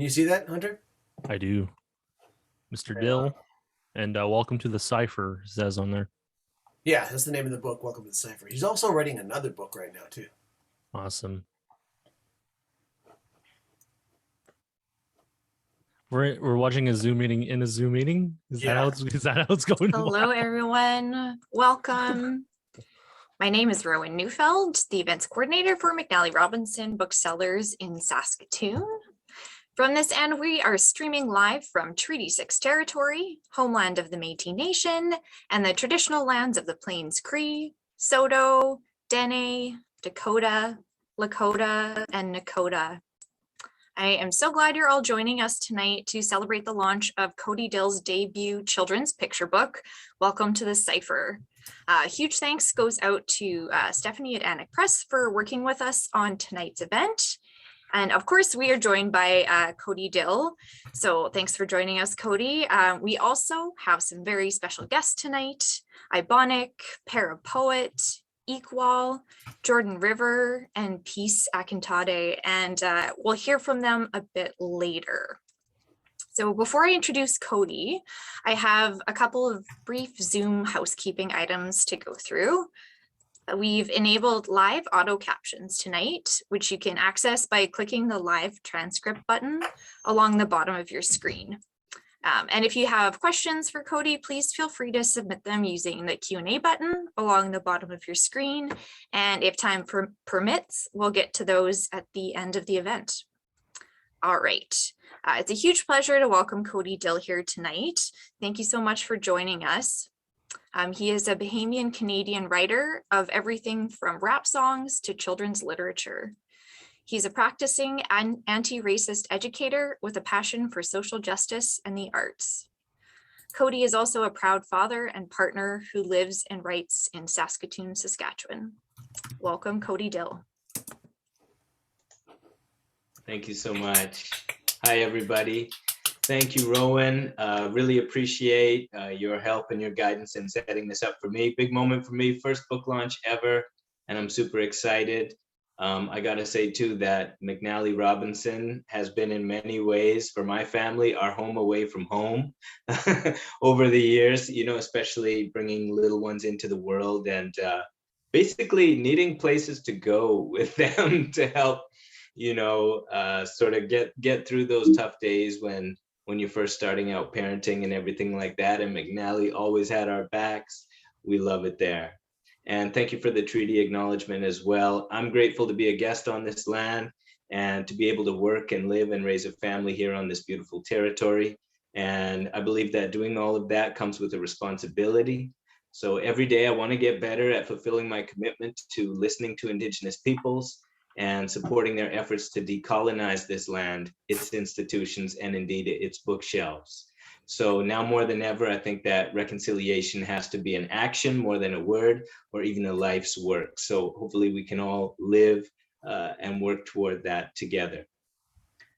Can you see that, Hunter? I do. Mr. Right on. Dill, and welcome to the Cipher, it says on there. Yeah, that's the name of the book, Welcome to the Cipher. He's also writing another book right now, too. Awesome. We're watching a Zoom meeting in a Zoom meeting? Is that how it's going? Hello, everyone. Welcome. My name is Rowan Neufeld, the events coordinator for McNally Robinson Booksellers in Saskatoon. From this end, we are streaming live from Treaty 6 territory, homeland of the Métis Nation, and the traditional lands of the Plains Cree, Saulteaux, Dene, Dakota, Lakota, and Nakota. I am so glad you're all joining us tonight to celebrate the launch of Cody Dill's debut children's picture book, Welcome to the Cipher. Huge thanks goes out to Stephanie at Anik Press for working with us on tonight's event. And of course, we are joined by Cody Dill. So thanks for joining us, Cody. We also have some very special guests tonight, Ibonic, Parapoet, Equal, Jordan River, and Peace Akintade, and we'll hear from them a bit later. So before I introduce Cody, I have a couple of brief Zoom housekeeping items to go through. We've enabled live auto captions tonight, which you can access by clicking the live transcript button along the bottom of your screen. And if you have questions for Cody, please feel free to submit them using the Q&A button along the bottom of your screen. And if time permits, we'll get to those at the end of the event. All right. It's a huge pleasure to welcome Cody Dill here tonight. Thank you so much for joining us. He is a Bahamian Canadian writer of everything from rap songs to children's literature. He's a practicing anti-racist educator with a passion for social justice and the arts. Cody is also a proud father and partner who lives and writes in Saskatoon, Saskatchewan. Welcome, Cody Dill. Thank you so much. Hi, everybody. Thank you, Rowan. Really appreciate your help and your guidance in setting this up for me. Big moment for me, first book launch ever, and I'm super excited. I gotta say too that McNally Robinson has been in many ways for my family our home away from home over the years, you know, especially bringing little ones into the world and basically needing places to go with them to help, you know, sort of get through those tough days when you're first starting out parenting and everything like that. And McNally always had our backs. We love it there. And thank you for the treaty acknowledgement as well. I'm grateful to be a guest on this land and to be able to work and live and raise a family here on this beautiful territory. And I believe that doing all of that comes with a responsibility. So every day I want to get better at fulfilling my commitment to listening to Indigenous peoples and supporting their efforts to decolonize this land, its institutions, and indeed its bookshelves. So now more than ever, I think that reconciliation has to be an action more than a word or even a life's work. So hopefully we can all live and work toward that together.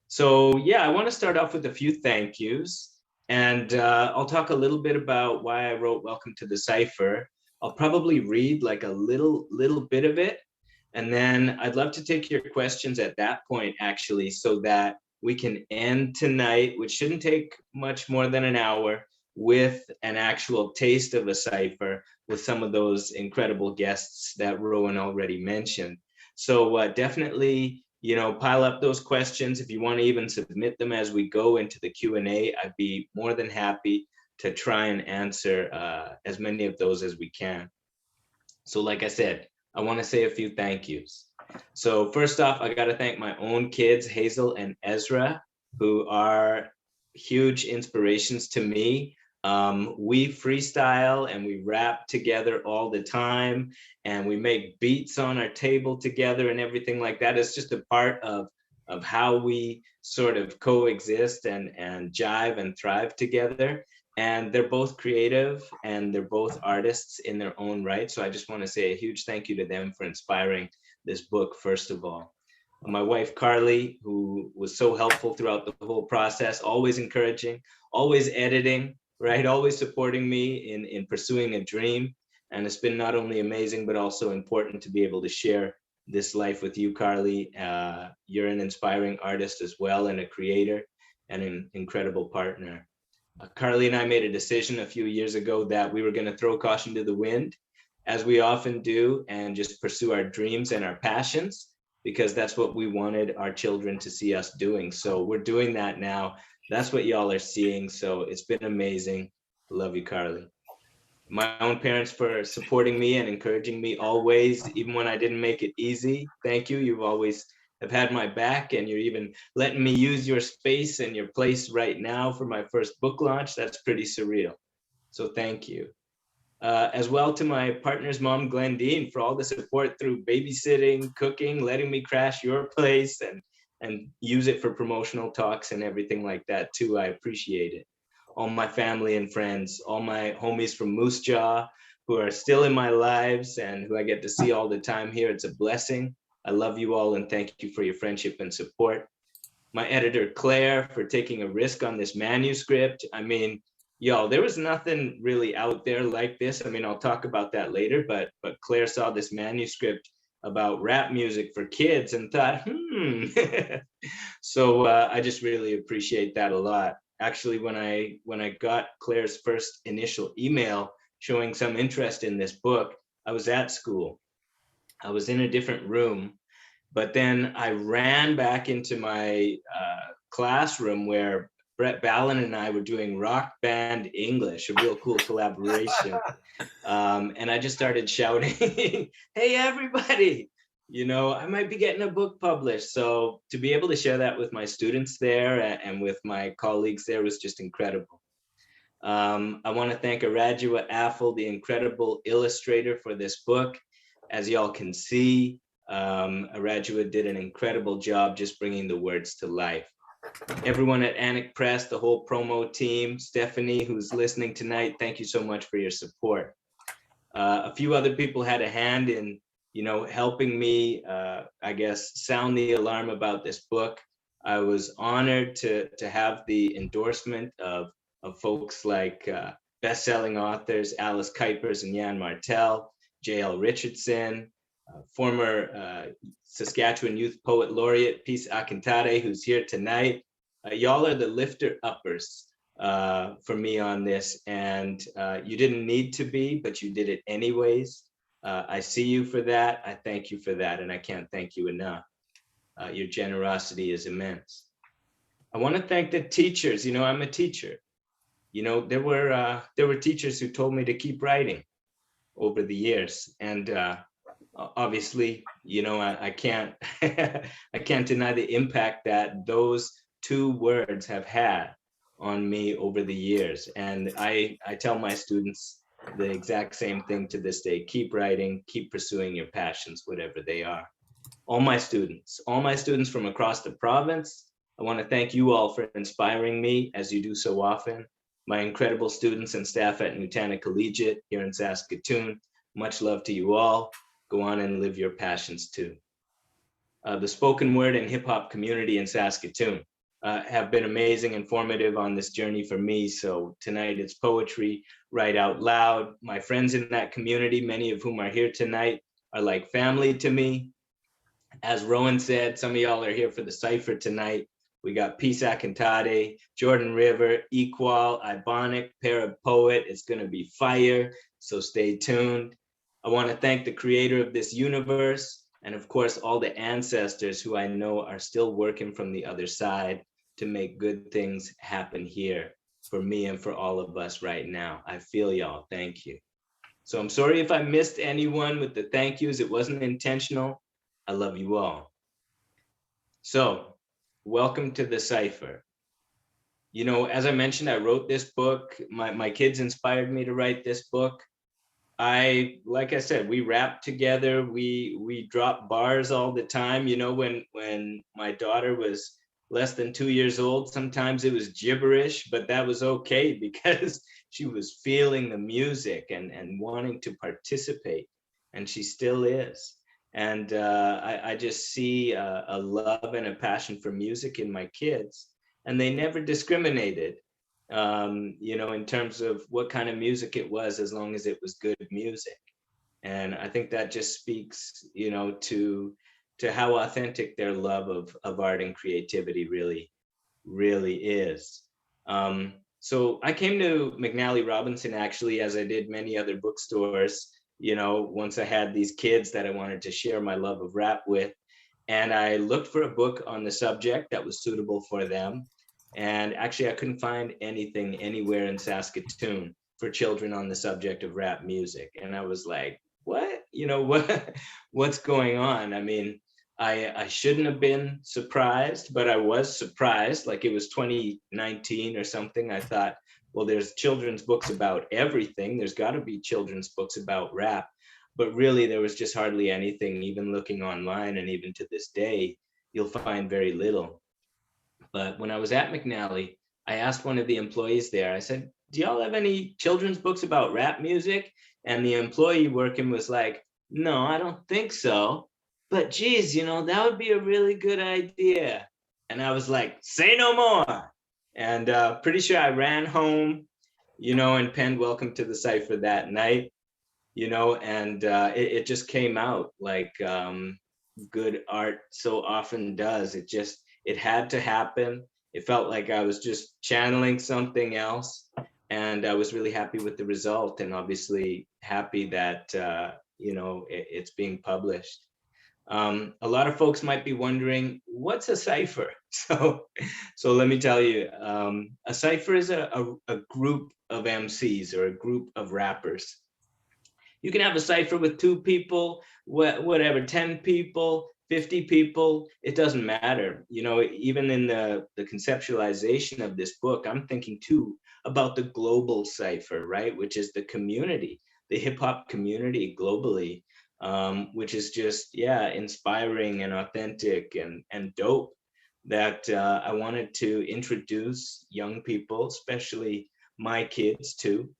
So yeah, I want to start off with a few thank yous. And I'll talk a little bit about why I wrote Welcome to the Cipher. I'll probably read like a little bit of it. And then I'd love to take your questions at that point, actually, so that we can end tonight, which shouldn't take much more than an hour, with an actual taste of a cipher with some of those incredible guests that Rowan already mentioned. So definitely, you know, pile up those questions. If you want to even submit them as we go into the Q&A, I'd be more than happy to try and answer as many of those as we can. So like I said, I want to say a few thank yous. So first off, I got to thank my own kids, Hazel and Ezra, who are huge inspirations to me. We freestyle and we rap together all the time, and we make beats on our table together and everything like that. It's just a part of how we sort of coexist and jive and thrive together. And they're both creative and they're both artists in their own right. So I just want to say a huge thank you to them for inspiring this book, first of all. My wife, Carly, who was so helpful throughout the whole process, always encouraging, always editing, right? Always supporting me in pursuing a dream. And it's been not only amazing, but also important to be able to share this life with you, Carly. You're an inspiring artist as well and a creator. and an incredible partner. Carly and I made a decision a few years ago that we were going to throw caution to the wind, as we often do, and just pursue our dreams and our passions, because that's what we wanted our children to see us doing. So we're doing that now. That's what y'all are seeing. So it's been amazing. Love you, Carly. My own parents for supporting me and encouraging me always, even when I didn't make it easy. Thank you. You've always have had my back, and you're even letting me use your space and your place right now for my first book launch. That's pretty surreal. So thank you. As well to my partner's mom, Glendine, for all the support through babysitting, cooking, letting me crash your place and use it for promotional talks and everything like that too. I appreciate it. All my family and friends, all my homies from Moose Jaw who are still in my lives and who I get to see all the time here. It's a blessing. I love you all and thank you for your friendship and support. My editor, Claire, for taking a risk on this manuscript. I mean, y'all, there was nothing really out there like this. I mean, I'll talk about that later, but Claire saw this manuscript about rap music for kids and thought, So I just really appreciate that a lot. Actually, when I got Claire's first initial email showing some interest in this book, I was at school. I was in a different room, but then I ran back into my classroom where Brett Ballin and I were doing Rock Band English, a real cool collaboration. And I just started shouting, hey, everybody, you know, I might be getting a book published. So to be able to share that with my students there and with my colleagues there was just incredible. I want to thank Arajua Affle, the incredible illustrator for this book. As y'all can see, Arajua did an incredible job just bringing the words to life. Everyone at Anik Press, the whole promo team, Stephanie, who's listening tonight, thank you so much for your support. A few other people had a hand in, you know, helping me, I guess, sound the alarm about this book. I was honored to have the endorsement of folks like best-selling authors Alice Kuipers and Jan Martel, J.L. Richardson, former Saskatchewan Youth Poet Laureate Peace Akintade, who's here tonight. Y'all are the lifter-uppers for me on this, and you didn't need to be, but you did it anyways. I see you for that. I thank you for that, and I can't thank you enough. Your generosity is immense. I want to thank the teachers. You know, I'm a teacher. You know, there were teachers who told me to keep writing over the years, and obviously, you know, I can't I can't deny the impact that those two words have had on me over the years. And I tell my students the exact same thing to this day: keep writing, keep pursuing your passions, whatever they are. All my students from across the province, I want to thank you all for inspiring me as you do so often. My incredible students and staff at Nutana Collegiate here in Saskatoon, much love to you all. Go on and live your passions too. The spoken word and hip hop community in Saskatoon have been amazing and formative on this journey for me. So tonight it's poetry, right out loud. My friends in that community, many of whom are here tonight, are like family to me. As Rowan said, some of y'all are here for the Cipher tonight. We got Peace Akintade, Jordan River, Equal, Ibonic, Parapoet. It's gonna be fire, so stay tuned. I wanna thank the creator of this universe, and of course, all the ancestors who I know are still working from the other side to make good things happen here for me and for all of us right now. I feel y'all, thank you. So I'm sorry if I missed anyone with the thank yous. It wasn't intentional. I love you all. So, welcome to the Cipher. You know, as I mentioned, I wrote this book. My kids inspired me to write this book. Like I said, we rap together. We drop bars all the time. You know, when my daughter was less than 2 years old, sometimes it was gibberish, but that was okay because she was feeling the music and wanting to participate, and she still is. And I just see a love and a passion for music in my kids, and they never discriminated, you know, in terms of what kind of music it was, as long as it was good music. And I think that just speaks, you know, to how authentic their love of art and creativity really really is. So I came to McNally Robinson actually, as I did many other bookstores, once I had these kids that I wanted to share my love of rap with. And I looked for a book on the subject that was suitable for them. And actually, I couldn't find anything anywhere in Saskatoon for children on the subject of rap music. And I was like, what? What's going on? I mean, I shouldn't have been surprised, but I was surprised. Like it was 2019 or something. I thought, well, there's children's books about everything. There's got to be children's books about rap. But really, there was just hardly anything. Even looking online, and even to this day, you'll find very little. But when I was at McNally, I asked one of the employees there, I said, do y'all have any children's books about rap music? And the employee working was like, no, I don't think so. But geez, that would be a really good idea. And I was like, say no more. And pretty sure I ran home, and penned Welcome to the Cipher that night, and it just came out like good art so often does. It had to happen. It felt like I was just channeling something else. And I was really happy with the result, and obviously happy that, it's being published. A lot of folks might be wondering, what's a cipher? So let me tell you, a cipher is a group of MCs or a group of rappers. You can have a cipher with 2 people, whatever, 10 people, 50 people, it doesn't matter. Even in the conceptualization of this book, I'm thinking too about the global cipher, right? Which is the community, the hip hop community globally, which is just, inspiring and authentic and dope, that I wanted to introduce young people, especially my kids too.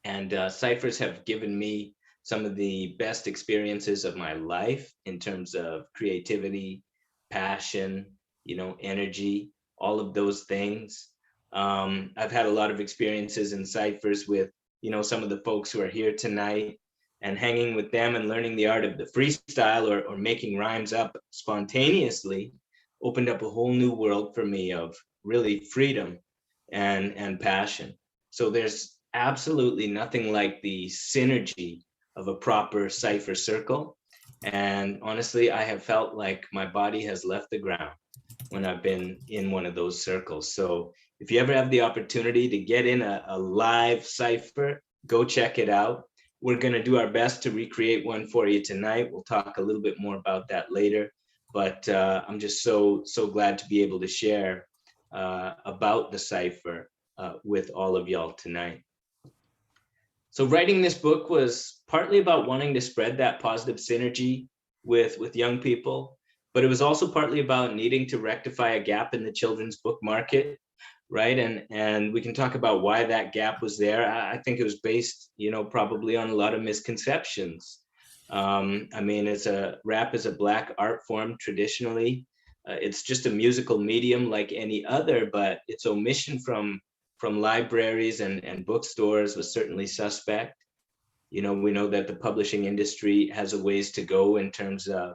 And ciphers have given me some of the best experiences of my life in terms of creativity, passion, energy, all of those things. I've had a lot of experiences in ciphers with, some of the folks who are here tonight, and hanging with them and learning the art of the freestyle or making rhymes up spontaneously opened up a whole new world for me of really freedom and passion. So there's absolutely nothing like the synergy of a proper cipher circle. And honestly, I have felt like my body has left the ground when I've been in one of those circles. So if you ever have the opportunity to get in a live cipher, go check it out. We're going to do our best to recreate one for you tonight. We'll talk a little bit more about that later. But I'm just so glad to be able to share about the cipher with all of y'all tonight. So writing this book was partly about wanting to spread that positive synergy with young people, but it was also partly about needing to rectify a gap in the children's book market, right? And we can talk about why that gap was there. I think it was based, probably on a lot of misconceptions. I mean, rap is a Black art form traditionally. It's just a musical medium like any other, but its omission from libraries and bookstores was certainly suspect. We know that the publishing industry has a ways to go in terms of,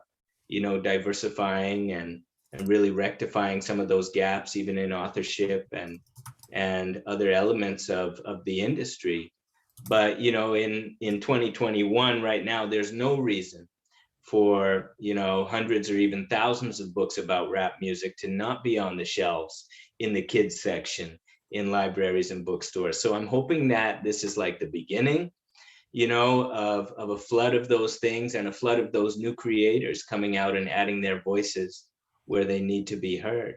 diversifying and really rectifying some of those gaps, even in authorship and other elements of the industry. But, in 2021 right now, there's no reason for, hundreds or even thousands of books about rap music to not be on the shelves in the kids section in libraries and bookstores. So I'm hoping that this is like the beginning, of a flood of those things and a flood of those new creators coming out and adding their voices where they need to be heard.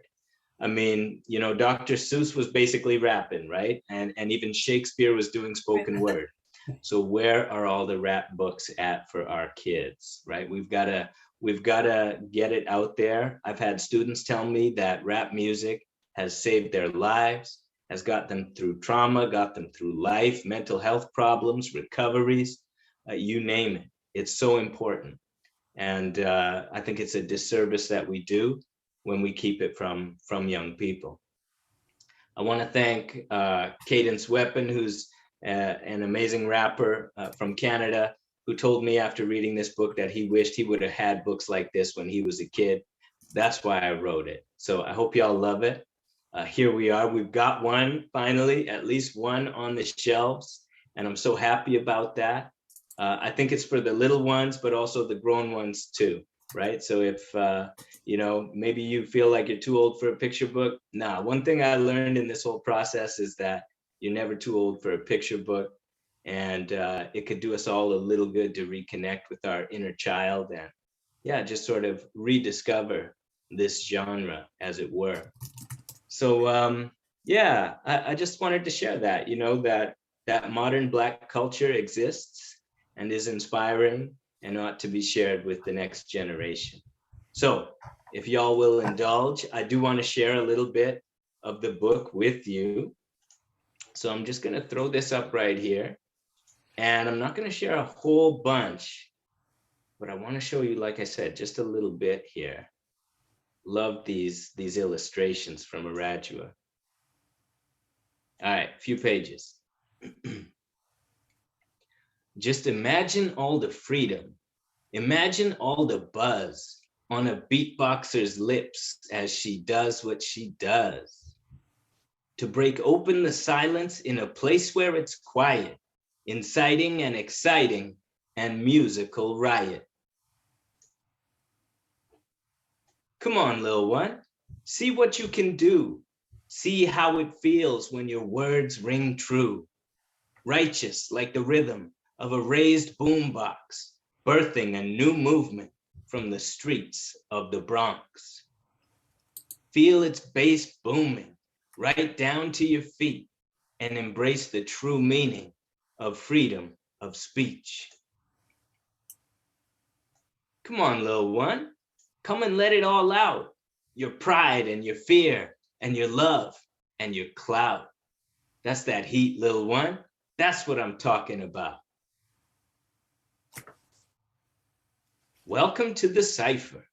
I mean, Dr. Seuss was basically rapping, right? And even Shakespeare was doing spoken word. So where are all the rap books at for our kids, right? We've got to get it out there. I've had students tell me that rap music has saved their lives, has got them through trauma, got them through life, mental health problems, recoveries, you name it. It's so important. And I think it's a disservice that we do when we keep it from young people. I want to thank Cadence Weapon, who's an amazing rapper from Canada, who told me after reading this book that he wished he would have had books like this when he was a kid. That's why I wrote it. So I hope y'all love it. here we are. We've got one finally, at least one on the shelves, and I'm so happy about that. I think it's for the little ones, but also the grown ones too, right? So if maybe you feel like you're too old for a picture book, nah. One thing I learned in this whole process is that you're never too old for a picture book, and it could do us all a little good to reconnect with our inner child and just sort of rediscover this genre, as it were. So I just wanted to share that, that modern Black culture exists and is inspiring and ought to be shared with the next generation. So if y'all will indulge, I do want to share a little bit of the book with you. So I'm just going to throw this up right here. And I'm not going to share a whole bunch, but I want to show you, like I said, just a little bit here. Love these illustrations from Aradua. All right, a few pages. Just imagine all the freedom. Imagine all the buzz on a beatboxer's lips as she does what she does. To break open the silence in a place where it's quiet, inciting and exciting and musical riot. Come on, little one, see what you can do. See how it feels when your words ring true. Righteous like the rhythm of a raised boombox, birthing a new movement from the streets of the Bronx. Feel its bass booming right down to your feet and embrace the true meaning of freedom of speech. Come on, little one. Come and let it all out. Your pride and your fear and your love and your clout. That's that heat, little one. That's what I'm talking about. Welcome to the Cipher.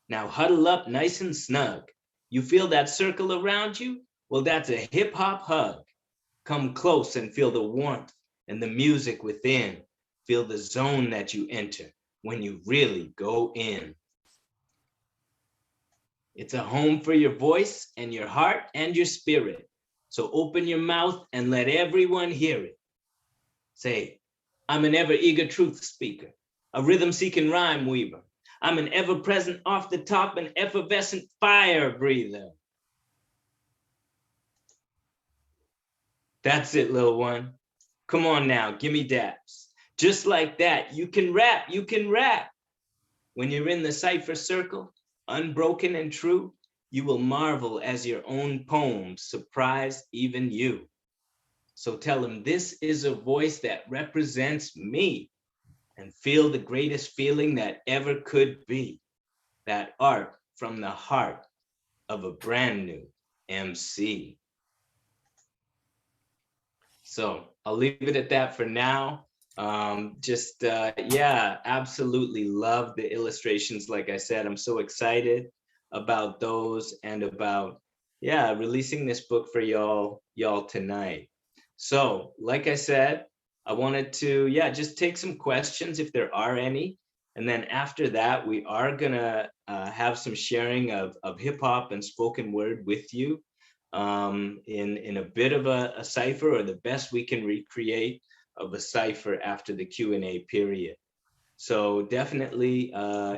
Now huddle up nice and snug. You feel that circle around you? Well, that's a hip hop hug. Come close and feel the warmth and the music within. Feel the zone that you enter when you really go in. It's a home for your voice and your heart and your spirit. So open your mouth and let everyone hear it. Say, I'm an ever-eager truth speaker, a rhythm-seeking rhyme weaver. I'm an ever-present off the top and effervescent fire breather. That's it, little one. Come on now, give me daps. Just like that, you can rap, you can rap. When you're in the Cipher circle, unbroken and true, you will marvel as your own poems surprise even you. So tell them this is a voice that represents me, and feel the greatest feeling that ever could be, that art from the heart of a brand new MC. So I'll leave it at that for now. Absolutely love the illustrations. Like I said, I'm so excited about those and about, releasing this book for y'all tonight. So like I said, I wanted to, just take some questions if there are any. And then after that, we are gonna have some sharing of hip hop and spoken word with you in a bit of a cipher, or the best we can recreate of a cipher after the Q&A period. So definitely,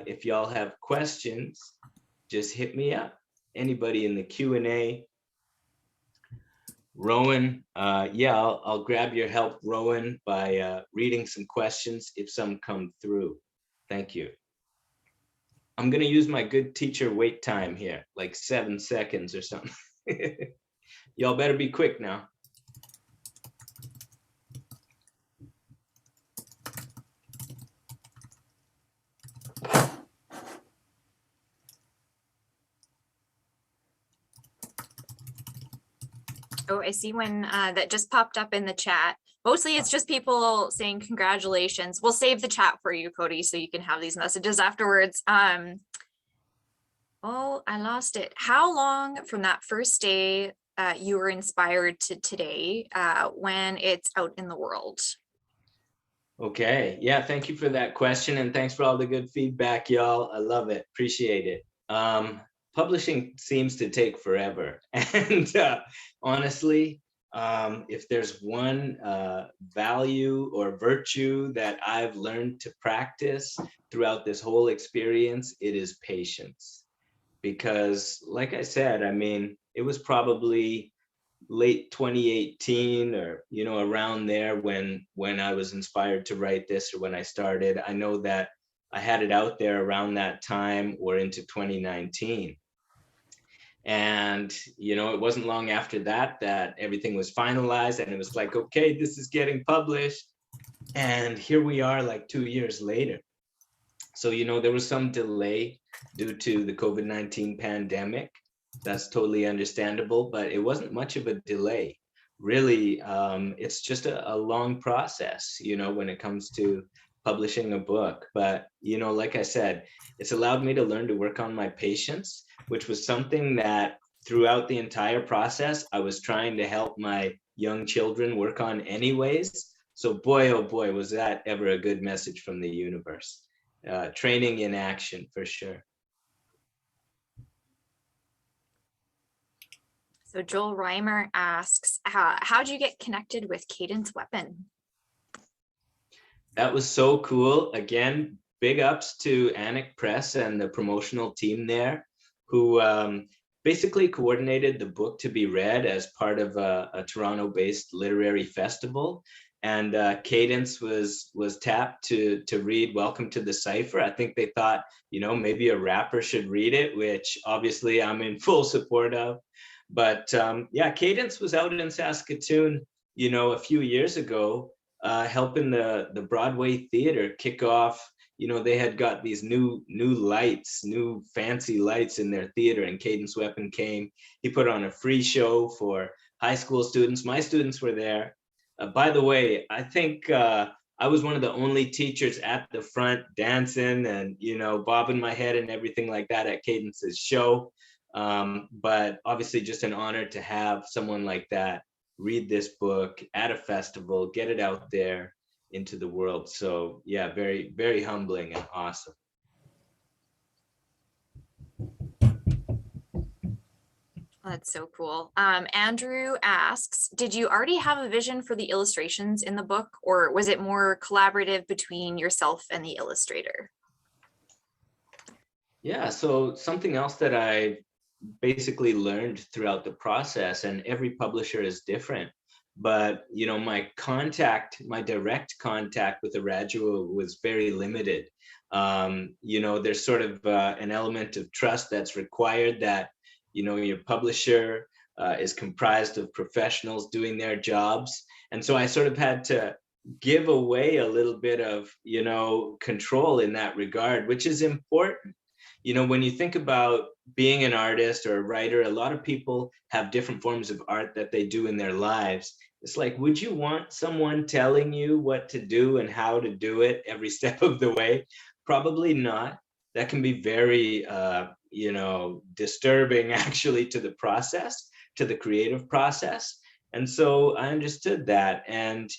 if y'all have questions, just hit me up. Anybody in the Q&A. Rowan, I'll grab your help, Rowan, by reading some questions if some come through. Thank you. I'm gonna use my good teacher wait time here, like 7 seconds or something. Y'all better be quick now. Oh, I see one that just popped up in the chat. Mostly it's just people saying congratulations. We'll save the chat for you, Cody, so you can have these messages afterwards. Oh, I lost it. How long from that first day you were inspired to today when it's out in the world? Okay, thank you for that question, and thanks for all the good feedback, y'all. I love it, appreciate it. publishing seems to take forever. And honestly, if there's one value or virtue that I've learned to practice throughout this whole experience, it is patience. Because like I said, I mean, it was probably late 2018 or around there when I was inspired to write this, or when I started. I know that I had it out there around that time or into 2019. And it wasn't long after that that everything was finalized, and it was like, okay, this is getting published. And here we are, like 2 years later. So there was some delay due to the COVID-19 pandemic. That's totally understandable, but it wasn't much of a delay. Really, it's just a long process, when it comes to publishing a book. But, like I said, it's allowed me to learn to work on my patience, which was something that throughout the entire process, I was trying to help my young children work on anyways. So boy, oh boy, was that ever a good message from the universe. Training in action, for sure. So Joel Reimer asks, how'd you get connected with Cadence Weapon? That was so cool. Again, big ups to Anik Press and the promotional team there, who basically coordinated the book to be read as part of a Toronto-based literary festival. And Cadence was tapped to read Welcome to the Cipher. I think they thought, maybe a rapper should read it, which obviously I'm in full support of. But yeah, Cadence was out in Saskatoon, a few years ago, helping the Broadway theater kick off. They had got these new lights, new fancy lights in their theater, and Cadence Weapon came. He put on a free show for high school students. My students were there. By the way, I think I was one of the only teachers at the front dancing and, bobbing my head and everything like that at Cadence's show. But obviously just an honor to have someone like that read this book at a festival, get it out there into the world. So yeah, very, very humbling and awesome. That's so cool. Andrew asks, did you already have a vision for the illustrations in the book, or was it more collaborative between yourself and the illustrator? Yeah, so something else that I basically learned throughout the process, and every publisher is different, but my direct contact with Arajua was very limited. There's sort of an element of trust that's required, that your publisher is comprised of professionals doing their jobs. And so I sort of had to give away a little bit of, control in that regard, which is important. When you think about being an artist or a writer, a lot of people have different forms of art that they do in their lives. It's like, would you want someone telling you what to do and how to do it every step of the way? Probably not. That can be very, disturbing actually to the process, to the creative process. And so I understood that. And,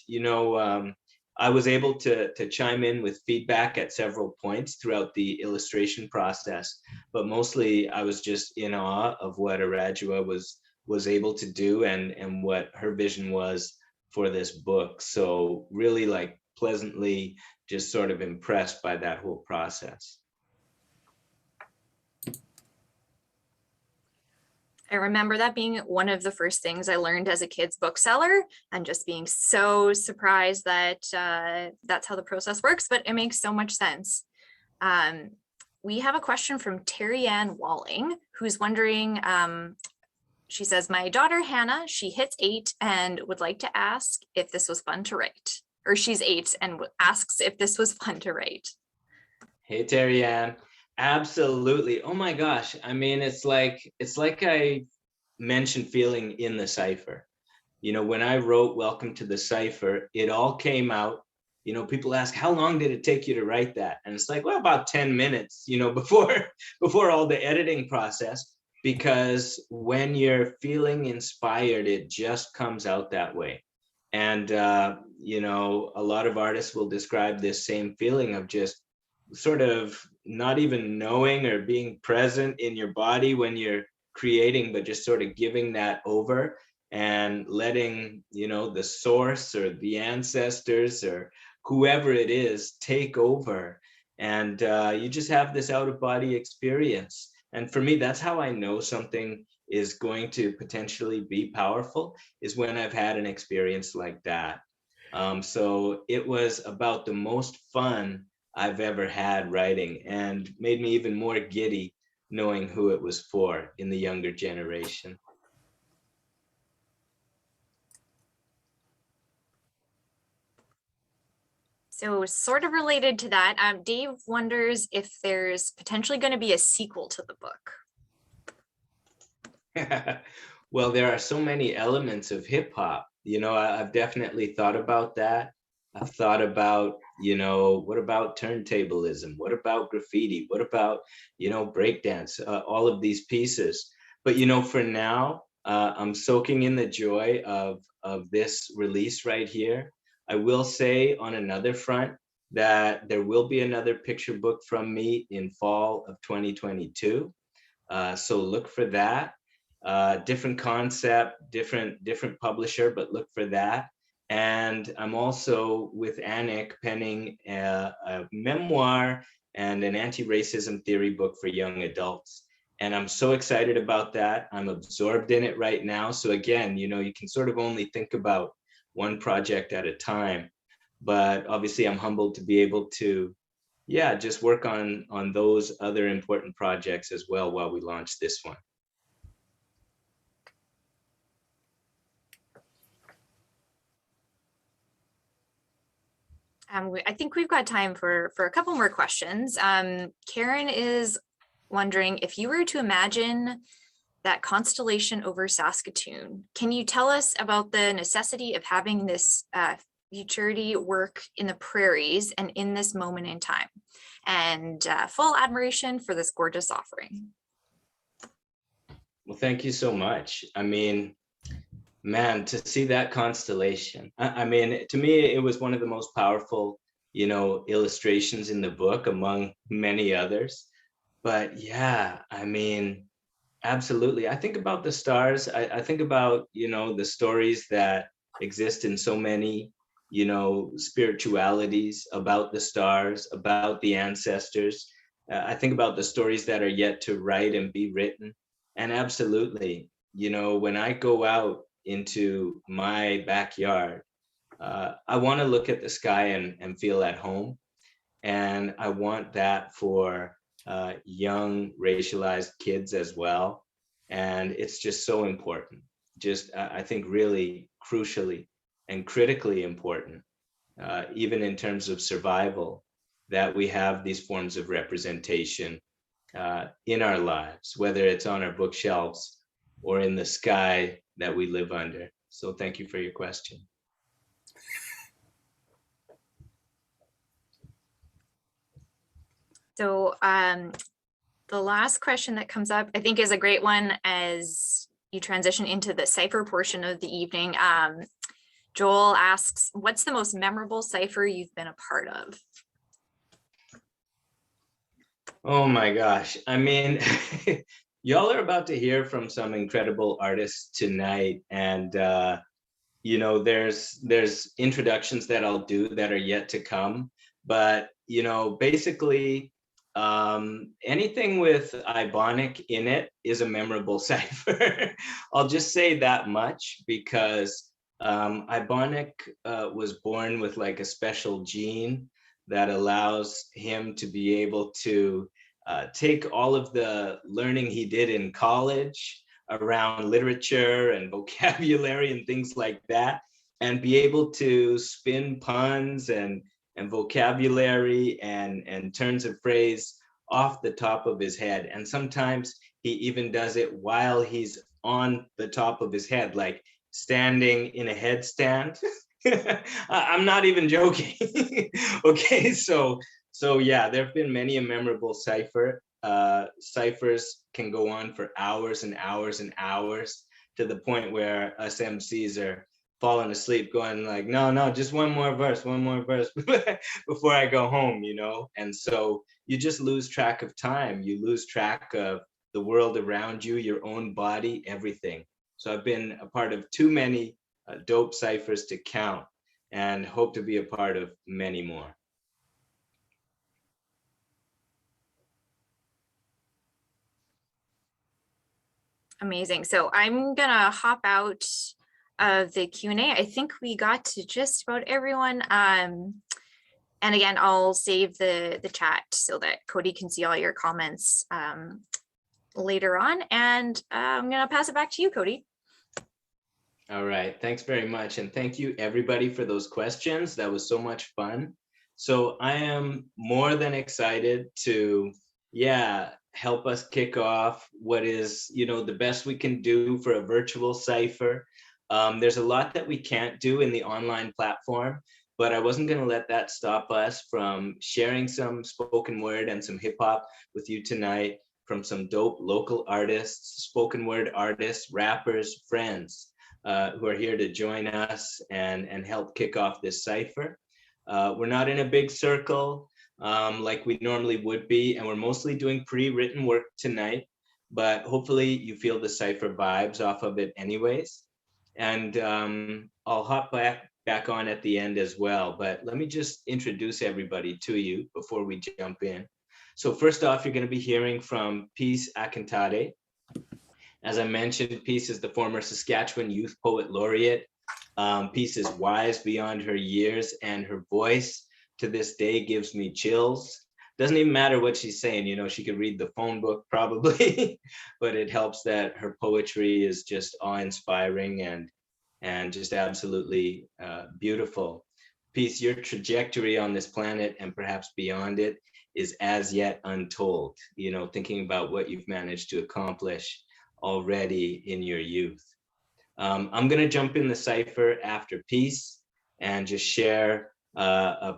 I was able to chime in with feedback at several points throughout the illustration process, but mostly I was just in awe of what Arajua was able to do and what her vision was for this book. So really, like, pleasantly just sort of impressed by that whole process. I remember that being one of the first things I learned as a kid's bookseller, and just being so surprised that that's how the process works, but it makes so much sense. We have a question from Terry Ann Walling, who's wondering, she says, my daughter Hannah, she hits 8 and would like to ask if this was fun to write, or she's 8 and asks if this was fun to write. Hey, Terry Ann. Absolutely. Oh my gosh. I mean, it's like I mentioned feeling in the Cipher. When I wrote Welcome to the Cipher, it all came out. People ask, how long did it take you to write that? And it's like, well, about 10 minutes, before all the editing process, because when you're feeling inspired, it just comes out that way. And, a lot of artists will describe this same feeling of just sort of not even knowing or being present in your body when you're creating, but just sort of giving that over and letting, the source or the ancestors or whoever it is take over. And you just have this out of body experience. And for me, that's how I know something is going to potentially be powerful, is when I've had an experience like that. So it was about the most fun I've ever had writing, and made me even more giddy knowing who it was for in the younger generation. So sort of related to that, Dave wonders if there's potentially going to be a sequel to the book. Well, there are so many elements of hip hop. I've definitely thought about that. I've thought about, what about turntablism? What about graffiti? What about, breakdance? All of these pieces. But, for now, I'm soaking in the joy of this release right here. I will say on another front that there will be another picture book from me in fall of 2022. So look for that. Different concept, different publisher, but look for that. And I'm also with Anik penning a memoir and an anti-racism theory book for young adults. And I'm so excited about that. I'm absorbed in it right now. So again, you can sort of only think about one project at a time. But obviously I'm humbled to be able to, just work on those other important projects as well while we launch this one. I think we've got time for a couple more questions. Karen is wondering, if you were to imagine that constellation over Saskatoon, can you tell us about the necessity of having this futurity work in the prairies and in this moment in time? And full admiration for this gorgeous offering. Well, thank you so much. I mean, man, to see that constellation, I mean, to me, it was one of the most powerful, illustrations in the book among many others. But yeah, I mean, absolutely. I think about the stars. I think about, the stories that exist in so many, spiritualities about the stars, about the ancestors. I think about the stories that are yet to write and be written. And absolutely, when I go out into my backyard, I want to look at the sky and feel at home. And I want that for young racialized kids as well. And it's just so important. Just, I think, really crucially and critically important, even in terms of survival, that we have these forms of representation in our lives, whether it's on our bookshelves or in the sky that we live under. So thank you for your question. So the last question that comes up, I think, is a great one as you transition into the Cipher portion of the evening. Joel asks, what's the most memorable Cipher you've been a part of? Oh my gosh. I mean, y'all are about to hear from some incredible artists tonight. And, there's introductions that I'll do that are yet to come. But, basically, anything with Ibonic in it is a memorable cipher. I'll just say that much, because Ibonic was born with like a special gene that allows him to be able to take all of the learning he did in college around literature and vocabulary and things like that, and be able to spin puns and vocabulary and turns of phrase off the top of his head. And sometimes he even does it while he's on the top of his head, like standing in a headstand. I'm not even joking. Okay, so yeah, there have been many a memorable cipher. Ciphers can go on for hours and hours and hours, to the point where us MCs are falling asleep going like, no, just one more verse before I go home, you know? And so you just lose track of time. You lose track of the world around you, your own body, everything. So I've been a part of too many dope ciphers to count, and hope to be a part of many more. Amazing. So I'm gonna hop out of the Q&A. I think we got to just about everyone. And again, I'll save the chat so that Cody can see all your comments later on. And I'm gonna pass it back to you, Cody. All right, thanks very much. And thank you everybody for those questions. That was so much fun. So I am more than excited to, help us kick off what is, the best we can do for a virtual cipher. There's a lot that we can't do in the online platform, but I wasn't gonna let that stop us from sharing some spoken word and some hip hop with you tonight from some dope local artists, spoken word artists, rappers, friends. Who are here to join us and help kick off this cipher. We're not in a big circle like we normally would be, and we're mostly doing pre-written work tonight, but hopefully you feel the cipher vibes off of it anyways. And I'll hop back on at the end as well, but let me just introduce everybody to you before we jump in. So first off, you're gonna be hearing from Peace Akintade. As I mentioned, Peace is the former Saskatchewan Youth Poet Laureate. Peace is wise beyond her years, and her voice to this day gives me chills. Doesn't even matter what she's saying, she could read the phone book probably, but it helps that her poetry is just awe-inspiring and just absolutely beautiful. Peace, your trajectory on this planet and perhaps beyond it is as yet untold, thinking about what you've managed to accomplish already in your youth. I'm going to jump in the cipher after Peace and just share a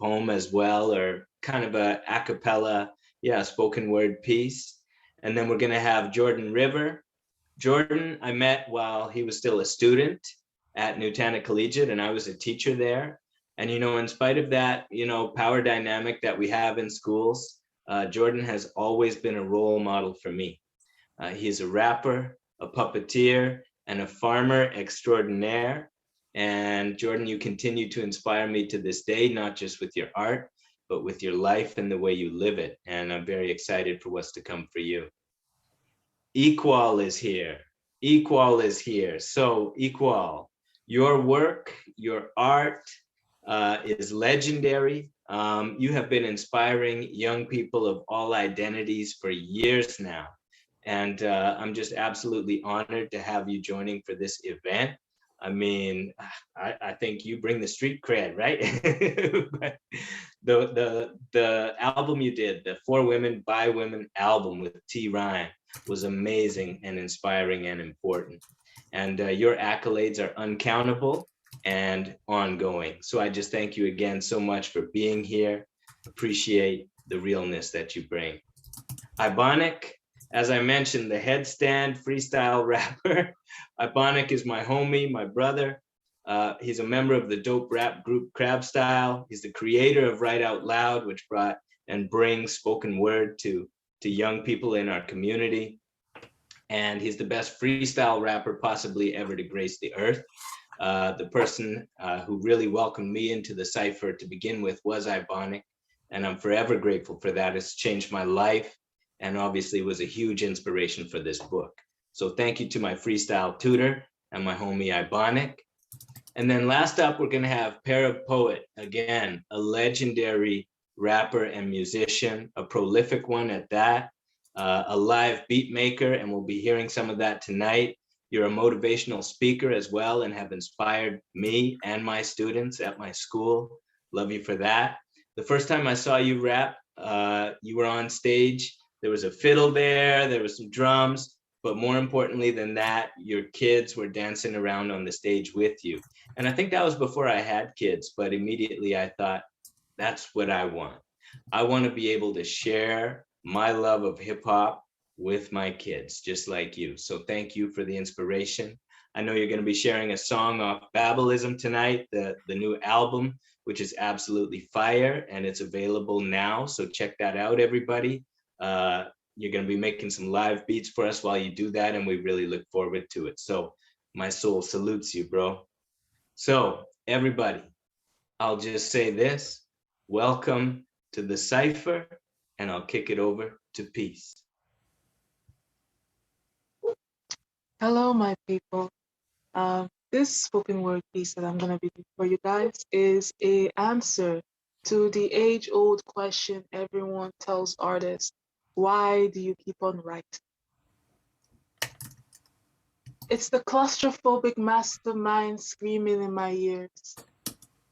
poem as well, or kind of a cappella, spoken word piece. And then we're going to have Jordan River. Jordan, I met while he was still a student at Newtana Collegiate, and I was a teacher there. And, in spite of that, power dynamic that we have in schools, Jordan has always been a role model for me. He's a rapper, a puppeteer, and a farmer extraordinaire. And Jordan, you continue to inspire me to this day, not just with your art, but with your life and the way you live it. And I'm very excited for what's to come for you. Equal is here. Equal is here. So Equal, your work, your art is legendary. You have been inspiring young people of all identities for years now. And I'm just absolutely honored to have you joining for this event. I mean, I think you bring the street cred, right? But the album you did, the For Women by Women album with T Rhyme, was amazing and inspiring and important. And your accolades are uncountable and ongoing. So I just thank you again so much for being here. Appreciate the realness that you bring. Ibonic, as I mentioned, the headstand freestyle rapper. Ibonic is my homie, my brother. He's a member of the dope rap group Crab Style. He's the creator of Write Out Loud, which brought and brings spoken word to young people in our community. And he's the best freestyle rapper possibly ever to grace the earth. The person who really welcomed me into the cipher to begin with was Ibonic, and I'm forever grateful for that. It's changed my life, and obviously was a huge inspiration for this book. So thank you to my freestyle tutor and my homie Ibonic. And then last up, we're gonna have Para Poet, again, a legendary rapper and musician, a prolific one at that, a live beat maker, and we'll be hearing some of that tonight. You're a motivational speaker as well and have inspired me and my students at my school. Love you for that. The first time I saw you rap, you were on stage. There was a fiddle there was some drums, but more importantly than that, your kids were dancing around on the stage with you. And I think that was before I had kids, but immediately I thought, that's what I want. I want to be able to share my love of hip hop with my kids, just like you. So thank you for the inspiration. I know you're going to be sharing a song off Babelism tonight, the new album, which is absolutely fire, and it's available now. So check that out, everybody. You're going to be making some live beats for us while you do that, and we really look forward to it. So my soul salutes you, bro. So everybody, I'll just say this. Welcome to the Cipher, and I'll kick it over to Peace. Hello, my people. This spoken word piece that I'm going to be doing for you guys is a answer to the age-old question everyone tells artists: why do you keep on writing? It's the claustrophobic mastermind screaming in my ears.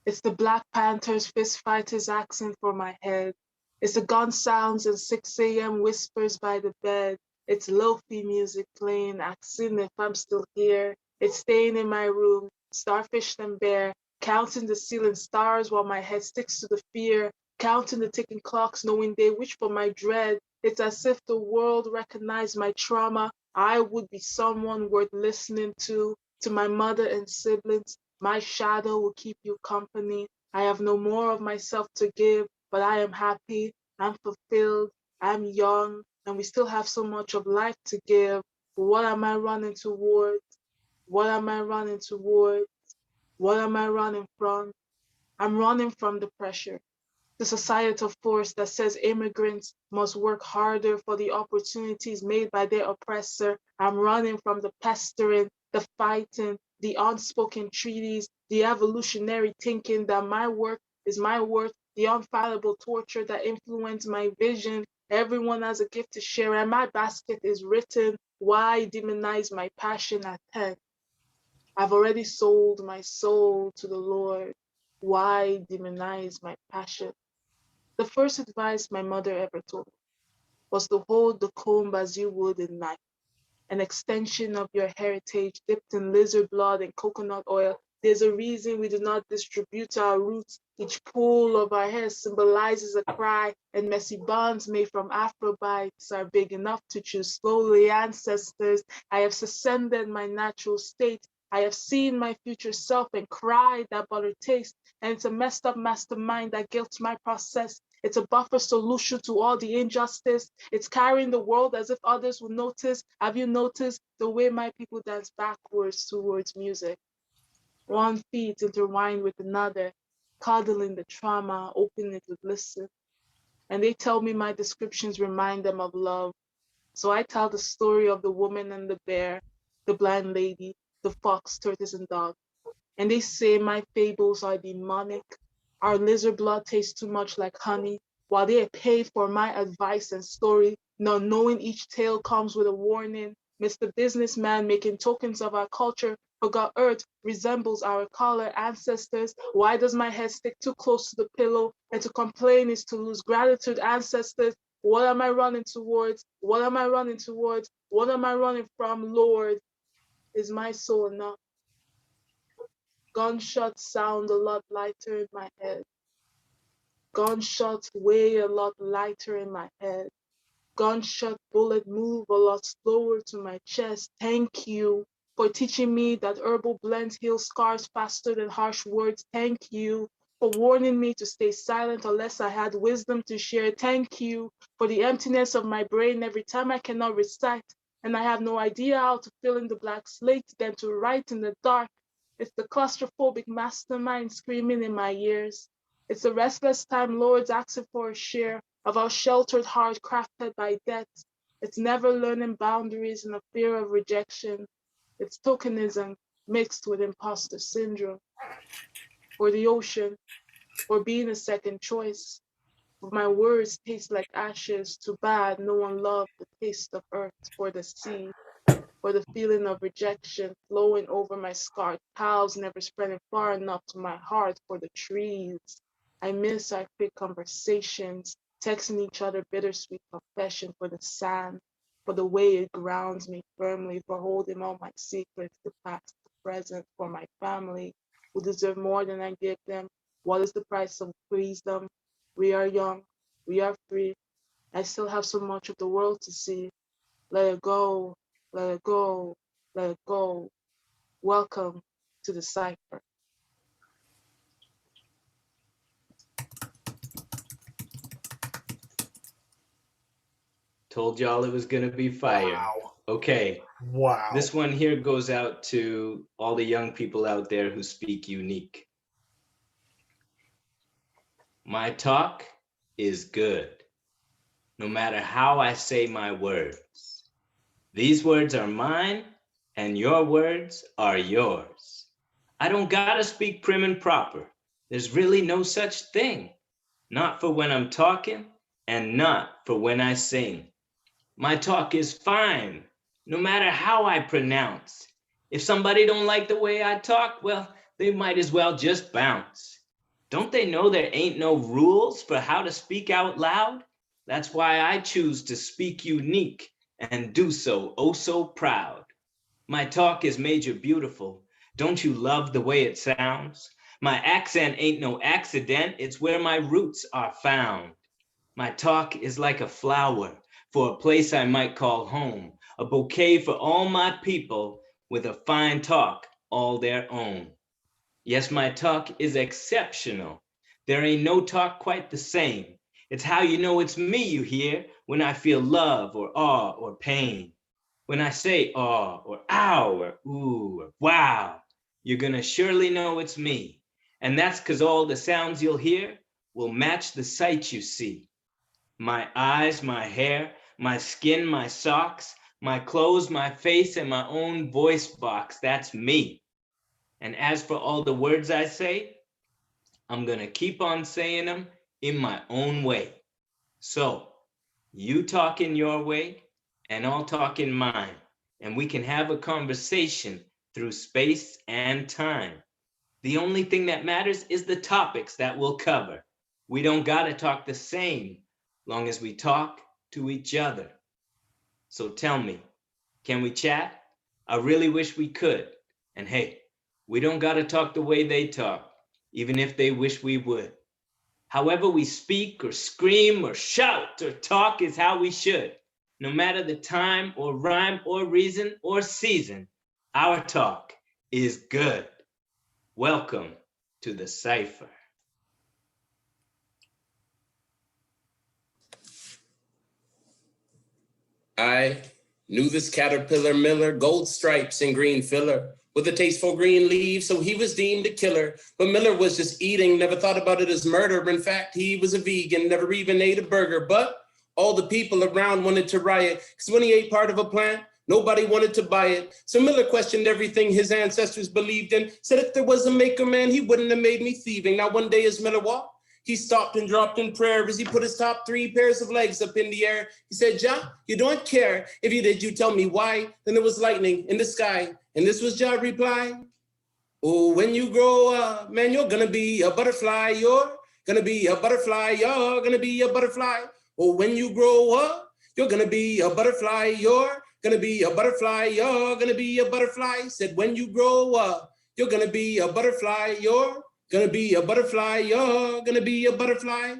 It's the Black Panthers fist fighters asking for my head. It's the gun sounds and 6 a.m. whispers by the bed. It's lo-fi music playing, asking if I'm still here. It's staying in my room, starfish and bear, counting the ceiling stars while my head sticks to the fear, counting the ticking clocks, knowing they wish for my dread. It's as if the world recognized my trauma. I would be someone worth listening to my mother and siblings. My shadow will keep you company. I have no more of myself to give, but I am happy, I'm fulfilled, I'm young, and we still have so much of life to give. What am I running towards? What am I running towards? What am I running from? I'm running from the pressure, the societal force that says immigrants must work harder for the opportunities made by their oppressor. I'm running from the pestering, the fighting, the unspoken treaties, the evolutionary thinking that my work is my worth, the unfallible torture that influenced my vision. Everyone has a gift to share, and my basket is written. Why demonize my passion at 10? I've already sold my soul to the Lord. Why demonize my passion? The first advice my mother ever told me was to hold the comb as you would a knife, an extension of your heritage dipped in lizard blood and coconut oil. There's a reason we do not distribute our roots. Each pull of our hair symbolizes a cry, and messy bonds made from Afrobites are big enough to choose slowly. Ancestors, I have suspended my natural state. I have seen my future self and cried that butter taste, and it's a messed up mastermind that guilts my process. It's a buffer solution to all the injustice. It's carrying the world as if others will notice. Have you noticed the way my people dance backwards towards music? One feet intertwined with another, coddling the trauma, opening it to listen. And they tell me my descriptions remind them of love. So I tell the story of the woman and the bear, the blind lady, the fox, tortoise, and dog. And they say my fables are demonic. Our lizard blood tastes too much like honey, while they pay for my advice and story, not knowing each tale comes with a warning. Mr. Businessman making tokens of our culture forgot Earth resembles our color ancestors. Why does my head stick too close to the pillow? And to complain is to lose gratitude, ancestors. What am I running towards? What am I running towards? What am I running from, Lord? Is my soul enough? Gunshots sound a lot lighter in my head. Gunshots weigh a lot lighter in my head. Gunshot bullet move a lot slower to my chest. Thank you for teaching me that herbal blends heal scars faster than harsh words. Thank you for warning me to stay silent unless I had wisdom to share. Thank you for the emptiness of my brain every time I cannot recite and I have no idea how to fill in the black slate, then to write in the dark. It's the claustrophobic mastermind screaming in my ears. It's the restless time lords asking for a share of our sheltered heart crafted by death. It's never learning boundaries and a fear of rejection. It's tokenism mixed with imposter syndrome. For the ocean, for being a second choice. My words taste like ashes, too bad no one loved the taste of earth. For the sea, for the feeling of rejection flowing over my scarred cows, never spreading far enough to my heart. For the trees, I miss our quick conversations, texting each other bittersweet confession. For the sand, for the way it grounds me firmly, for holding all my secrets, the past, the present. For my family, who deserve more than I give them. What is the price of freedom? We are young, we are free. I still have so much of the world to see. Let it go, let it go, let it go. Welcome to the Cipher. Told y'all it was gonna be fire. Wow. Okay, Wow. this one here goes out to all the young people out there who speak unique. My talk is good, no matter how I say my words. These words are mine, and your words are yours. I don't gotta speak prim and proper. There's really no such thing. Not for when I'm talking, and not for when I sing. My talk is fine, no matter how I pronounce. If somebody don't like the way I talk, well, they might as well just bounce. Don't they know there ain't no rules for how to speak out loud? That's why I choose to speak unique and do so oh so proud. My talk is major beautiful. Don't you love the way it sounds? My accent ain't no accident, it's where my roots are found. My talk is like a flower for a place I might call home, a bouquet for all my people with a fine talk all their own. Yes, my talk is exceptional. There ain't no talk quite the same. It's how you know it's me you hear when I feel love or awe or pain. When I say aw or ow or ooh or wow, you're gonna surely know it's me. And that's 'cause all the sounds you'll hear will match the sight you see. My eyes, my hair, my skin, my socks, my clothes, my face, and my own voice box, that's me. And as for all the words I say, I'm gonna keep on saying them in my own way. So, you talk in your way, and I'll talk in mine, and we can have a conversation through space and time. The only thing that matters is the topics that we'll cover. We don't gotta talk the same, long as we talk to each other. So tell me, can we chat? I really wish we could. And hey, we don't gotta talk the way they talk, even if they wish we would. However we speak or scream or shout or talk is how we should. No matter the time or rhyme or reason or season, our talk is good. Welcome to the Cipher. I knew this caterpillar miller, gold stripes and green filler, with a taste for green leaves, so he was deemed a killer. But Miller was just eating, never thought about it as murder. In fact, he was a vegan, never even ate a burger. But all the people around wanted to riot, because when he ate part of a plant, nobody wanted to buy it. So Miller questioned everything his ancestors believed in, said if there was a maker man, he wouldn't have made me thieving. Now one day as Miller walked, he stopped and dropped in prayer as he put his top 3 pairs of legs up in the air. He said, Jah, you don't care. If you did, you tell me why. Then there was lightning in the sky. And this was Jah's reply. Oh, when you grow up, man, you're gonna be a butterfly. You're gonna be a butterfly. You're gonna be a butterfly. Oh, when you grow up, you're gonna be a butterfly. You're gonna be a butterfly. You're gonna be a butterfly. Said when you grow up, you're gonna be a butterfly. You're gonna be a butterfly, you're gonna be a butterfly.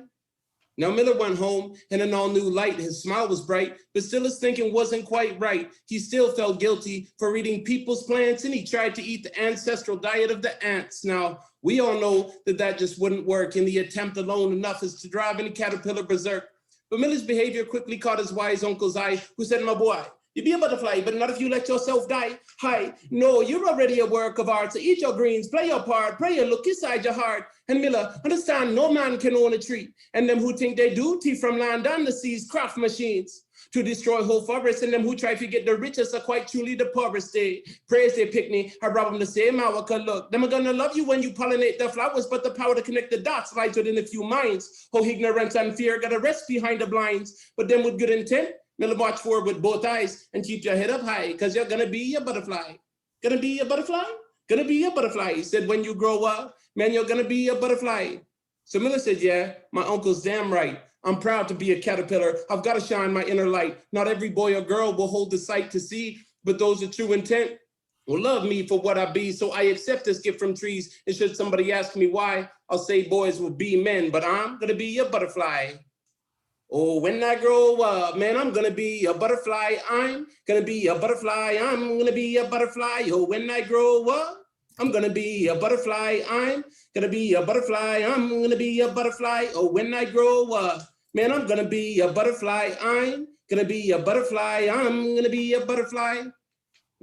Now Miller went home in an all new light. His smile was bright, but still his thinking wasn't quite right. He still felt guilty for eating people's plants, and he tried to eat the ancestral diet of the ants. Now, we all know that that just wouldn't work, and the attempt alone enough is to drive any caterpillar berserk. But Miller's behavior quickly caught his wise uncle's eye, who said, my boy, you be a butterfly, but not if you let yourself die. Hi, no, you're already a work of art, so eat your greens, play your part, pray and look inside your heart. And Miller, understand, no man can own a tree. And them who think they do, tea from land and the seas, craft machines to destroy whole forests. And them who try to get the richest are quite truly the poorest. They praise their picnic, I rob them the same hour, cause look, them are gonna love you when you pollinate the flowers, but the power to connect the dots lies within a few minds. Oh, ignorance and fear got a rest behind the blinds, but them with good intent, Miller march forward with both eyes and keep your head up high, because you're gonna be a butterfly. Gonna be a butterfly? Gonna be a butterfly. He said, when you grow up, man, you're gonna be a butterfly. So Miller said, yeah, my uncle's damn right. I'm proud to be a caterpillar. I've got to shine my inner light. Not every boy or girl will hold the sight to see, but those with true intent will love me for what I be. So I accept this gift from trees. And should somebody ask me why, I'll say boys will be men, but I'm gonna be a butterfly. Oh, when I grow up, man, I'm gonna be a butterfly. I'm gonna be a butterfly. I'm gonna be a butterfly. Oh, when I grow up, I'm gonna be a butterfly. I'm gonna be a butterfly. I'm gonna be a butterfly. Oh, when I grow up, man, I'm gonna be a butterfly. I'm gonna be a butterfly. I'm gonna be a butterfly.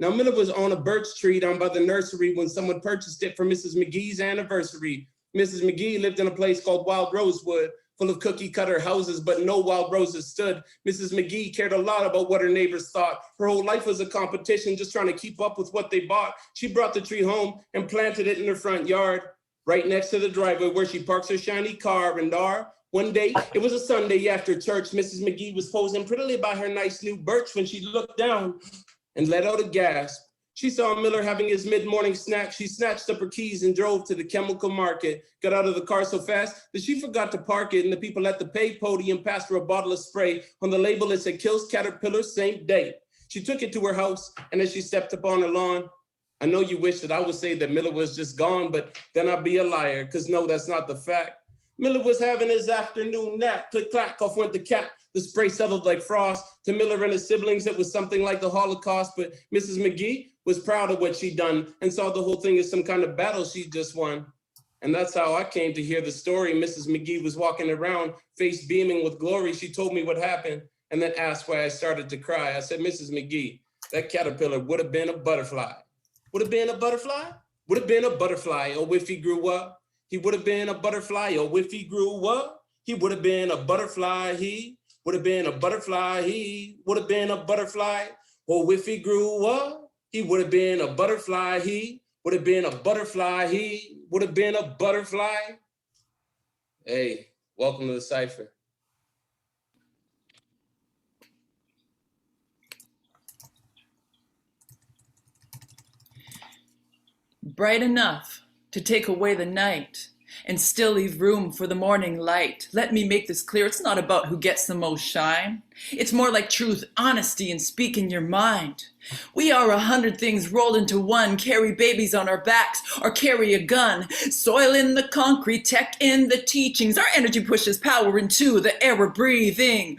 Now, Miller was on a birch tree down by the nursery when someone purchased it for Mrs. McGee's anniversary. Mrs. McGee lived in a place called Wild Rosewood, full of cookie cutter houses, but no wild roses stood. Mrs. McGee cared a lot about what her neighbors thought. Her whole life was a competition, just trying to keep up with what they bought. She brought the tree home and planted it in her front yard, right next to the driveway where she parks her shiny car. And one day, it was a Sunday after church, Mrs. McGee was posing prettily by her nice new birch when she looked down and let out a gasp. She saw Miller having his mid-morning snack. She snatched up her keys and drove to the chemical market, got out of the car so fast that she forgot to park it, and the people at the pay podium passed her a bottle of spray. On the label, it said, kills caterpillars same day. She took it to her house, and as she stepped upon her lawn, I know you wish that I would say that Miller was just gone, but then I'd be a liar, because no, that's not the fact. Miller was having his afternoon nap. Click, clack, off went the cap. The spray settled like frost. To Miller and his siblings, it was something like the Holocaust, but Mrs. McGee was proud of what she'd done and saw the whole thing as some kind of battle she'd just won. And that's how I came to hear the story. Mrs. McGee was walking around, face beaming with glory. She told me what happened and then asked why I started to cry. I said, Mrs. McGee, that caterpillar would have been a butterfly. Would have been a butterfly? Would have been a butterfly. Oh, if he grew up, he would have been a butterfly. Oh, if he grew up, he would have been a butterfly. He would have been a butterfly. He would have been a butterfly. Oh, if he grew up, he would have been a butterfly. He would have been a butterfly. He would have been a butterfly. Hey, welcome to the Cipher. Bright enough to take away the night and still leave room for the morning light. Let me make this clear. It's not about who gets the most shine. It's more like truth, honesty, and speaking your mind. We are 100 things rolled into one, carry babies on our backs or carry a gun. Soil in the concrete, tech in the teachings. Our energy pushes power into the air we're breathing.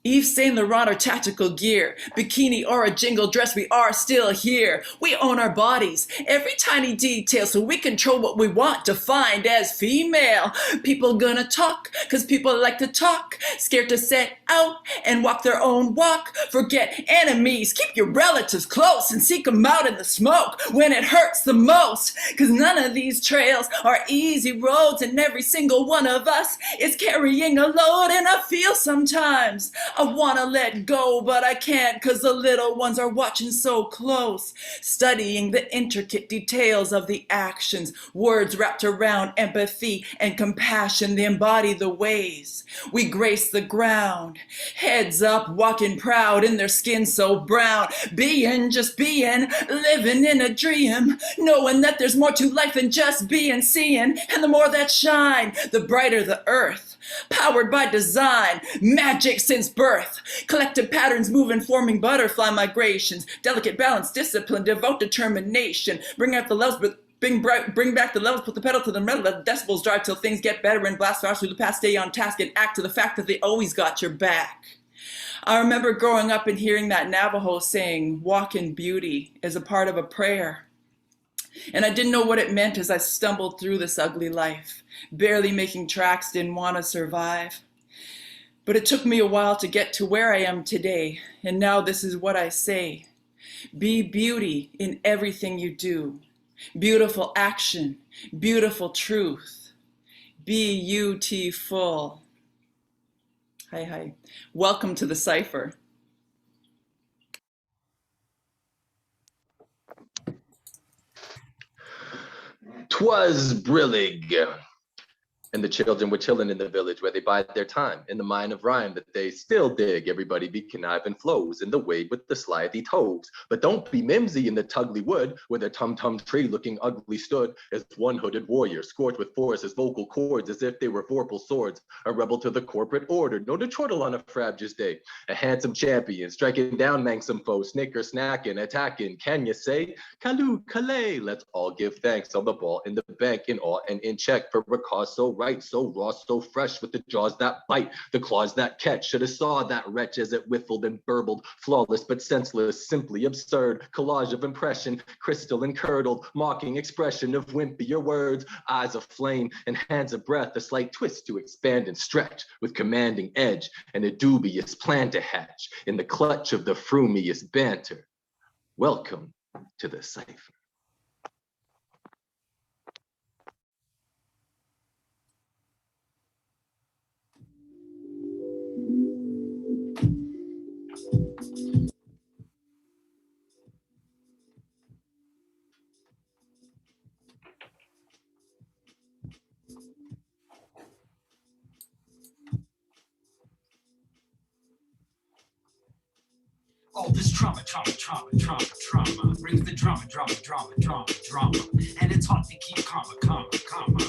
Yves Saint Laurent or tactical gear, bikini or a jingle dress, we are still here. We own our bodies, every tiny detail, so we control what we want, defined as female. People gonna talk, cause people like to talk, scared to set out and walk their own walk. Forget enemies, keep your relatives close and seek them out in the smoke when it hurts the most. Cause none of these trails are easy roads, and every single one of us is carrying a load. And I feel sometimes I wanna let go, but I can't, cause the little ones are watching so close, studying the intricate details of the actions, words wrapped around empathy and compassion. They embody the ways we grace the ground, heads up, walking proud in their skin so brown, being, just being, living in a dream, knowing that there's more to life than just being seen. And the more that shine, the brighter the earth, powered by design, magic since birth, collective patterns moving, forming butterfly migrations, delicate balance, discipline, devout determination, bring out the levels, but bring back the levels, put the pedal to the metal, let the decibels drive till things get better, and blast fast through the past, stay on task and act to the fact that they always got your back. I remember growing up and hearing that Navajo saying, walk in beauty, as a part of a prayer. And I didn't know what it meant as I stumbled through this ugly life, barely making tracks, didn't want to survive. But it took me a while to get to where I am today, and now this is what I say. Be beauty in everything you do. Beautiful action, beautiful truth. Beautiful. Hi, hi. Welcome to the Cipher. 'Twas brillig, and the children were chilling in the village where they bide their time in the mine of rhyme that they still dig. Everybody be conniving flows in the way with the slithy toes. But don't be mimsy in the tugly wood where their tum-tum tree looking ugly stood as one hooded warrior, scorched with force his vocal cords as if they were vorpal swords, a rebel to the corporate order, no to chortle on a frabjous day, a handsome champion striking down manxome foes, snicker snacking, attacking. Can you say Kalu Kalay? Let's all give thanks on the ball in the bank in awe and in check for a cause so right, so raw, so fresh, with the jaws that bite, the claws that catch. Should have saw that wretch as it whiffled and burbled, flawless but senseless, simply absurd. Collage of impression, crystal and curdled, mocking expression of wimpier words, eyes of flame and hands of breath, a slight twist to expand and stretch with commanding edge, and a dubious plan to hatch in the clutch of the frumiest banter. Welcome to the Cipher. All this trauma brings the drama. And it's hard to keep calma.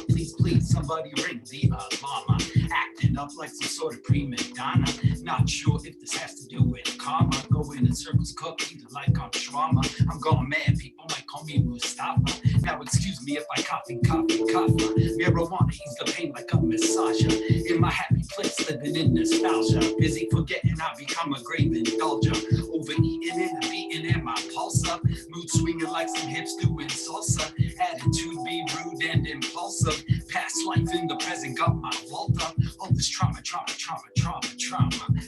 Please, somebody ring the alarm. Acting up like some sort of prima donna. Not sure if this has to do with karma. Going in circles, cooking like I'm trauma. I'm going mad, people might call me Mustafa. Now excuse me if I cough. Marijuana ease the pain like a massager. In my happy place, living in nostalgia. Busy forgetting I become a grave indulger. Overeating and beating in my pulse up. Mood swinging like some hips doing salsa. Attitude be rude and impulsive. Past life in the present got my vault up. All this trauma.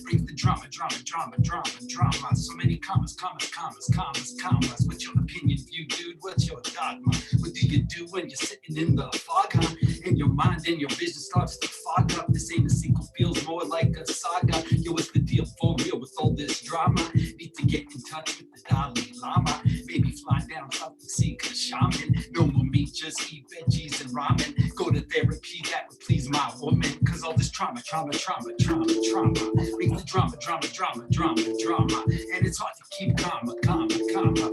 Brings the drama. So many commas. What's your opinion, view, dude? What's your dogma? What do you do when you're sitting in the fog, huh? And your mind and your vision starts to fog up. This ain't a sequel, feels more like a saga. Yo, what's the deal for real with all this drama? Need to get in touch with the Dalai Lama. Maybe fly down south and seek a shaman. No more meat, just eat veggies and ramen. Go to therapy, that would please my woman. Cause all this trauma. Brings the drama. And it's hard to keep calma.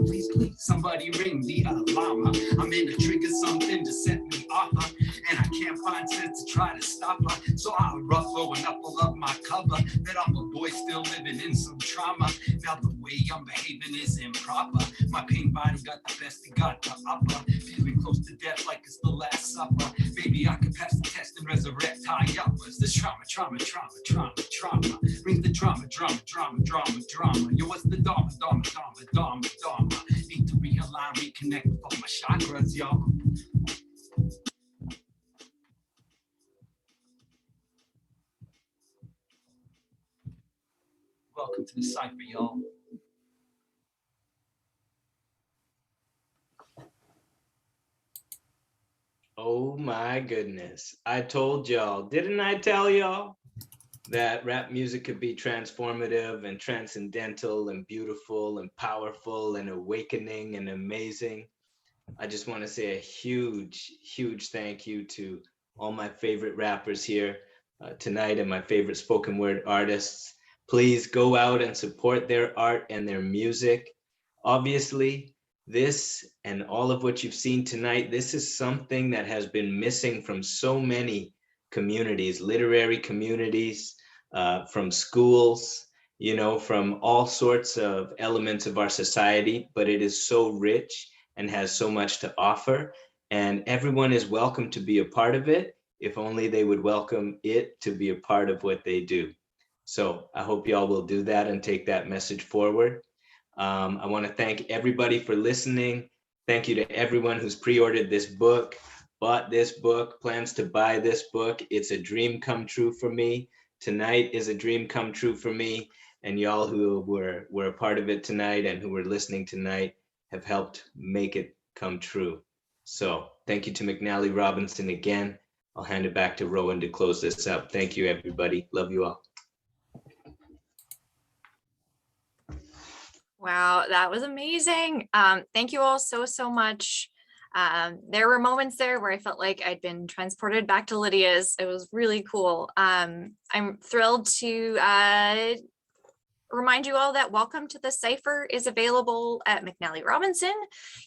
Please, somebody ring the alarm. I'm in to trigger something to set me off. And I can't find sense to try to stop her. So I'll ruffle and knuckle up my cover. That I'm a boy still living in some trauma. Now the way I'm behaving is improper. My pain body got the best, it got the upper. Feeling close to death like it's the last supper. Maybe I could pass the test and resurrect high uppers. This trauma. Brings the drama. Yo, what's the dharma? Need to realign, reconnect with all my chakras, y'all. Welcome to the Cipher, y'all. Oh my goodness. I told y'all, didn't I tell y'all that rap music could be transformative and transcendental and beautiful and powerful and awakening and amazing? I just want to say a huge thank you to all my favorite rappers here tonight and my favorite spoken word artists. Please go out and support their art and their music. Obviously, this and all of what you've seen tonight, this is something that has been missing from so many communities, literary communities, from schools, you know, from all sorts of elements of our society, but it is so rich and has so much to offer. And everyone is welcome to be a part of it, if only they would welcome it to be a part of what they do. So I hope y'all will do that and take that message forward. I want to thank everybody for listening. Thank you to everyone who's pre-ordered this book, bought this book, plans to buy this book. It's a dream come true for me. Tonight is a dream come true for me. And y'all who were a part of it tonight and who were listening tonight have helped make it come true. So thank you to McNally Robinson again. I'll hand it back to Rowan to close this up. Thank you, everybody. Love you all. Wow, that was amazing. Thank you all so much. There were moments there where I felt like I'd been transported back to Lydia's. It was really cool. I'm thrilled to remind you all that Welcome to the Cipher is available at McNally Robinson.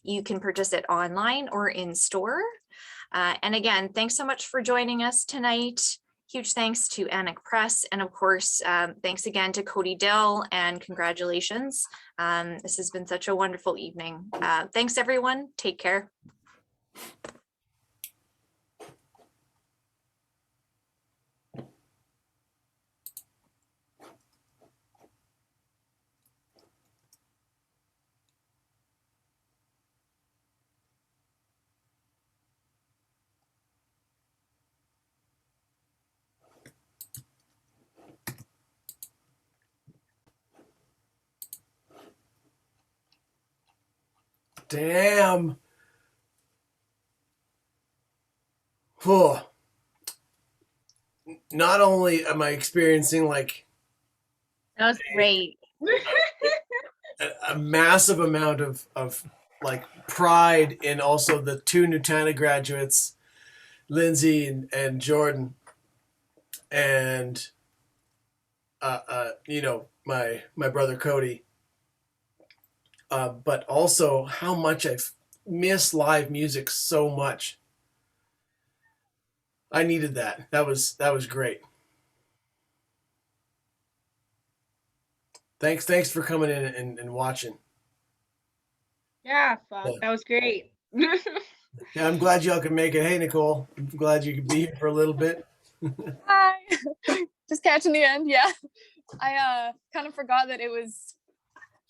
You can purchase it online or in store. And again, thanks so much for joining us tonight. Huge thanks to Anik Press. And of course, thanks again to Cody Dill and congratulations. This has been such a wonderful evening. Thanks everyone. Take care. Damn. Oh. Not only am I experiencing like That was great. a massive amount of like pride in also the two Nutana graduates, Lindsay and Jordan, and you know, my brother Cody. But also how much I've missed live music so much. I needed that. That was great. Thanks for coming in and watching. Yeah, fuck, that was great. Yeah, I'm glad y'all could make it. Hey, Nicole, I'm glad you could be here for a little bit. Hi. Just catching the end. Yeah. I kind of forgot that it was,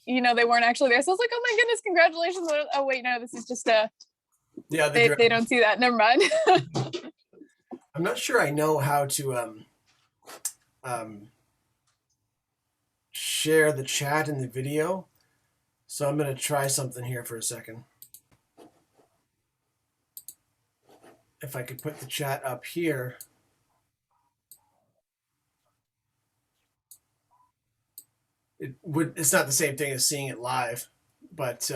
you know, they weren't actually there. So I was like, oh my goodness, congratulations. Oh wait, no, this is just Yeah, they don't see that. Never mind. I'm not sure I know how to share the chat in the video, so I'm gonna try something here for a second. If I could put the chat up here. It's not the same thing as seeing it live, but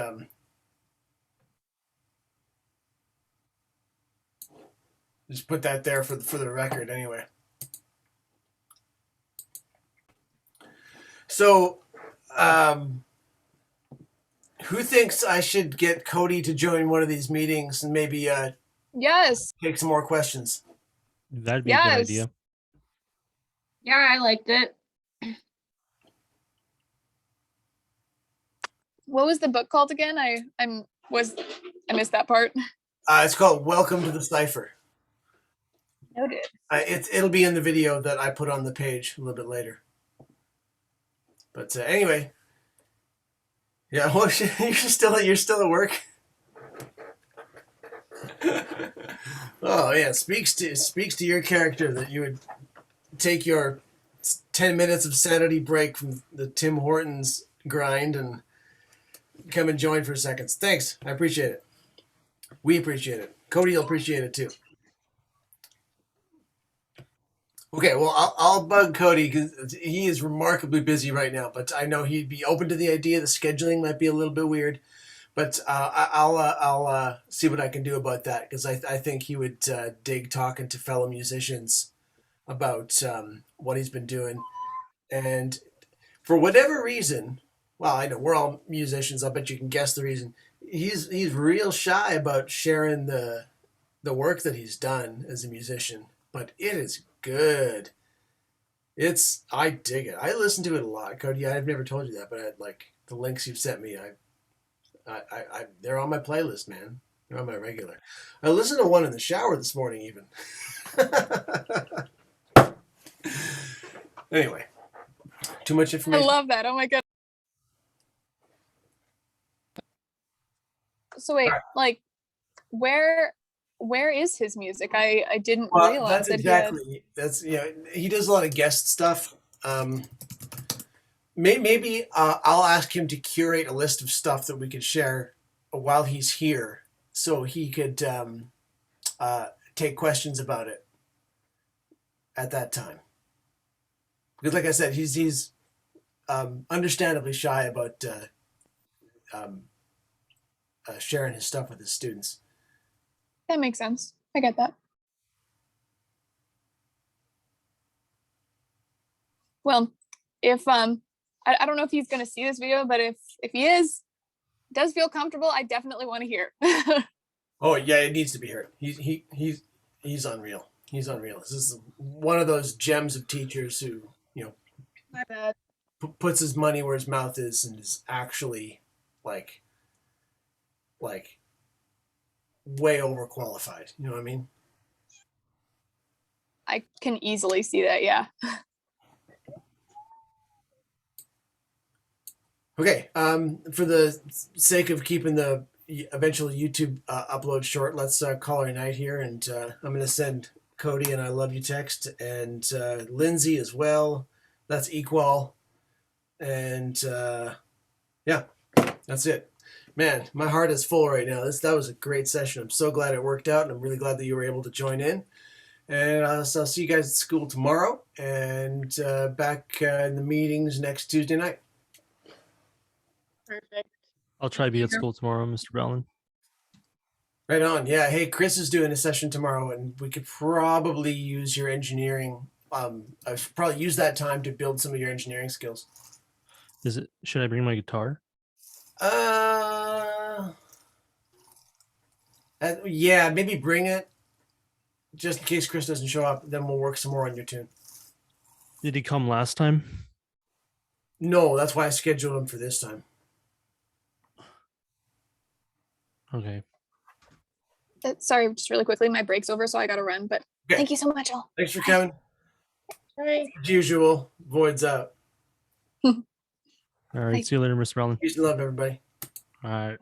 just put that there for the record anyway. So, who thinks I should get Cody to join one of these meetings and maybe Yes. take some more questions? That'd be a good idea. Yeah, I liked it. What was the book called again? I missed that part. It's called Welcome to the Cipher. Noted. It'll be in the video that I put on the page a little bit later. But anyway, yeah. Well, you're still at work. Oh yeah, speaks to your character that you would take your 10 minutes of sanity break from the Tim Hortons grind and come and join for a second. Thanks, I appreciate it. We appreciate it. Cody will appreciate it too. Okay, well, I'll bug Cody because he is remarkably busy right now, but I know he'd be open to the idea. The scheduling might be a little bit weird, but I'll see what I can do about that because I think he would dig talking to fellow musicians about what he's been doing. And for whatever reason, well, I know we're all musicians. I'll bet you can guess the reason. He's real shy about sharing the work that he's done as a musician, but it is good. I dig it. I listen to it a lot, Cody. I've never told you that, but like the links you've sent me, I they're on my playlist, man. They're on my regular. I listened to one in the shower this morning, even. Anyway, too much I information. love that. Oh my god. So wait, like, where is his music? I didn't realize that's that that's he does a lot of guest stuff. Maybe I'll ask him to curate a list of stuff that we could share while he's here, so he could take questions about it at that time. Because, like I said, he's understandably shy about sharing his stuff with his students. That makes sense. I get that. Well, if I don't know if he's gonna see this video, but if he does feel comfortable, I definitely want to hear. Oh yeah, it needs to be heard. He's unreal. He's unreal. This is one of those gems of teachers who, My bad. puts his money where his mouth is and is actually like way overqualified. You know what I mean? I can easily see that, yeah. Okay, for the sake of keeping the eventual YouTube upload short, let's call her a night here, and I'm going to send Cody an I love you text, and Lindsay as well. That's equal. And yeah, that's it. Man, my heart is full right now. That was a great session. I'm so glad it worked out, and I'm really glad that you were able to join in. And so I'll see you guys at school tomorrow, and back in the meetings next Tuesday night. Perfect. I'll try to be at school tomorrow, Mr. Browland. Right on. Yeah. Hey, Chris is doing a session tomorrow, and we could probably use your engineering. I should probably use that time to build some of your engineering skills. Should I bring my guitar? Yeah, maybe bring it. Just in case Chris doesn't show up, then we'll work some more on your tune. Did he come last time? No, that's why I scheduled him for this time. Okay. Sorry, just really quickly, my break's over, so I gotta run. But Okay. thank you so much, all. Thanks for coming. Bye. As usual, Void's out. All right. Bye. See you later, Mr. Browland. Peace and love, everybody. All right.